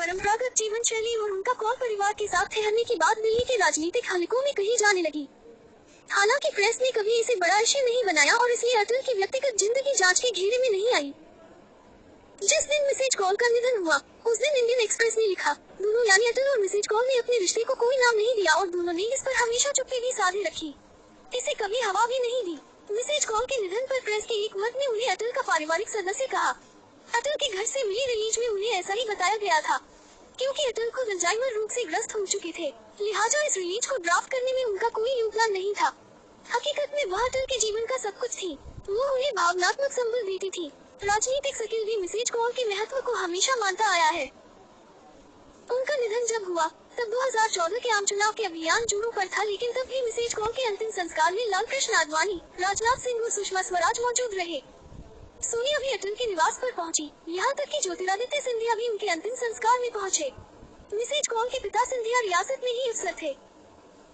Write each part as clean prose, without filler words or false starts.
परंपरागत जीवन शैली और उनका कौर परिवार के साथ ठहरने की बात दिल्ली के राजनीतिक हलकों में कही जाने लगी। हालांकि प्रेस ने कभी इसे बड़ा इश्यू नहीं बनाया और इसलिए अटल की व्यक्तिगत जिंदगी जांच के घेरे में नहीं आई। जिस दिन मिसेज कौल का निधन हुआ उस दिन इंडियन एक्सप्रेस ने लिखा, दोनों यानी अटल और मिसेज कौल ने अपने रिश्ते को कोई नाम नहीं दिया और दोनों ने इस पर हमेशा चुप्पी भी साधे रखी, इसे कभी हवा भी नहीं दी। मिसेज कौल के निधन पर प्रेस के एक वर्ग ने उन्हें अटल का पारिवारिक सदस्य कहा। अटल के घर से मिली रिलीज में उन्हें ऐसा ही बताया गया था। क्योंकि अटल खुद अल्जाइमर रोग से ग्रस्त हो चुके थे, लिहाजा इस रिलीज को ड्राफ्ट करने में उनका कोई योगदान नहीं था। हकीकत में वह अटल के जीवन का सब कुछ थी। वो उन्हें भावनात्मक संबल देती थी। राजनीतिक शकील भी मिसेज कौल के महत्व को हमेशा मानता आया है। उनका निधन जब हुआ तब 2014 के आम चुनाव के अभियान जोरों पर था, लेकिन तब भी मिसेज कौल के अंतिम संस्कार में लाल कृष्ण आडवाणी, राजनाथ सिंह और सुषमा स्वराज मौजूद रहे। सोनिया भी अटल के निवास पर पहुंची, यहाँ तक कि ज्योतिरादित्य सिंधिया भी उनके अंतिम संस्कार में पहुंचे। मिसेज कौल के पिता सिंधिया रियासत में ही अफसर थे।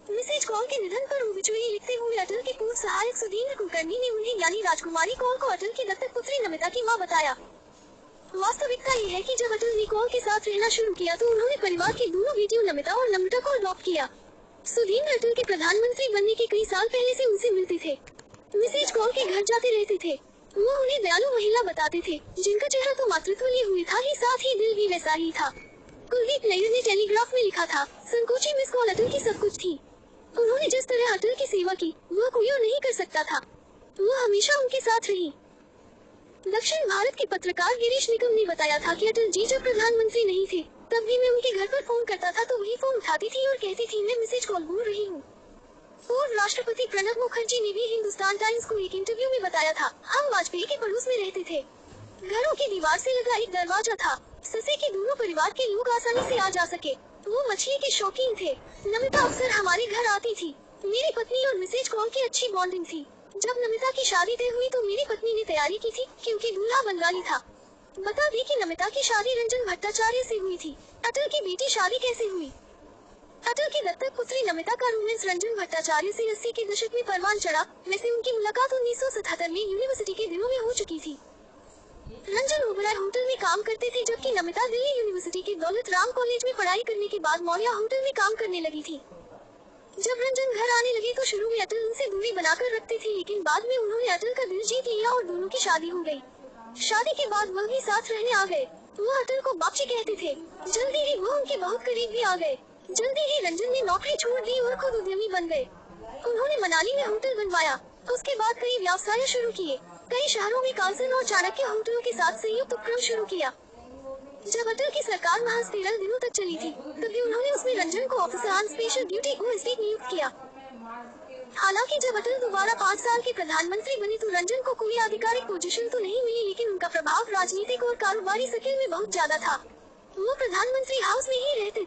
मिसेज कौल के निधन पर ओबिचुरी लिखते हुए अटल के पूर्व सहायक सुधींद्र कुलकर्णी ने उन्हें यानी राजकुमारी कौल को अटल की दत्तक पुत्री नमिता की मां बताया। वास्तविकता ये है कि जब अटल ने कौल के साथ रहना शुरू किया तो उन्होंने परिवार की दोनों बेटियों नमिता और नम्रता को अडॉप्ट किया। सुधींद्र अटल के प्रधानमंत्री बनने के कई साल पहले से उनसे मिलते थे, मिसेज कौल के घर जाते रहते थे। वो उन्हें दयालु महिला बताते थे, जिनका चेहरा तो मातृत्व लिए हुए था ही साथ ही दिल भी वैसा ही था। कुलदीप नैयर ने टेलीग्राफ में लिखा था, संकोची मिस कौल अटल की सब कुछ थी। उन्होंने जिस तरह अटल की सेवा की वह कोई और नहीं कर सकता था। वो हमेशा उनके साथ रही। दक्षिण भारत के पत्रकार गिरीश निगम ने बताया था कि अटल जी जब प्रधानमंत्री नहीं थे तब भी मैं उनके घर पर फोन करता था तो वही फोन उठाती थी और कहती थी, मैं मिसेज कौल बोल रही हूँ। पूर्व राष्ट्रपति प्रणब मुखर्जी ने भी हिंदुस्तान टाइम्स को एक इंटरव्यू में बताया था, हम वाजपेयी के पड़ोस में रहते थे। घरों की दीवार से लगा एक दरवाजा था, ससे के दोनों परिवार के लोग आसानी से आ जा सके। वो मछली के शौकीन थे। नमिता अक्सर हमारे घर आती थी। मेरी पत्नी और मिसेज कौल की अच्छी बॉन्डिंग थी। जब नमिता की शादी तय हुई तो मेरी पत्नी ने तैयारी की थी, क्योंकि दूल्हा बंगाली था। बता दी कि नमिता की शादी रंजन भट्टाचार्य से हुई थी। अटल की बेटी शादी कैसे हुई? अटल की दत्तक पुत्री नमिता का रोमांस रंजन भट्टाचार्य से 80 के दशक में परवान चढ़ा। वैसे उनकी मुलाकात 1977 में यूनिवर्सिटी के दिनों में हो चुकी थी। रंजन ओबराय होटल में काम करते थे, जबकि नमिता दिल्ली यूनिवर्सिटी के दौलत राम कॉलेज में पढ़ाई करने के बाद मौर्या होटल में काम करने लगी थी। जब रंजन घर आने लगे तो शुरू में अटल उनसे दूरी बनाकर रखते थे, लेकिन बाद में उन्होंने अटल का दिल जीत लिया और दोनों की शादी हो गई। शादी के बाद वह भी साथ रहने आ गए। वो अटल को बापची कहते थे। जल्दी ही वो उनके बहुत करीब भी आ गए। जल्दी ही रंजन ने नौकरी छोड़ दी और खुद उद्यमी बन गए। उन्होंने मनाली में होटल बनवाया, उसके बाद कई व्यवसाय शुरू किए। कई शहरों में कार्लसन और चाणक्य होटलों के साथ संयुक्त उपक्रम शुरू किया। जब अटल की सरकार महज 13 दिनों तक चली थी, तभी उन्होंने उसमें रंजन को ऑफिसर ऑन स्पेशल ड्यूटी को नियुक्त किया। हालांकि जब अटल दोबारा 5 साल के प्रधानमंत्री बने तो रंजन को कोई आधिकारिक पोजीशन तो नहीं मिली, लेकिन उनका प्रभाव राजनीतिक और कारोबारी सर्किल में बहुत ज्यादा था। वो प्रधानमंत्री हाउस में ही रहते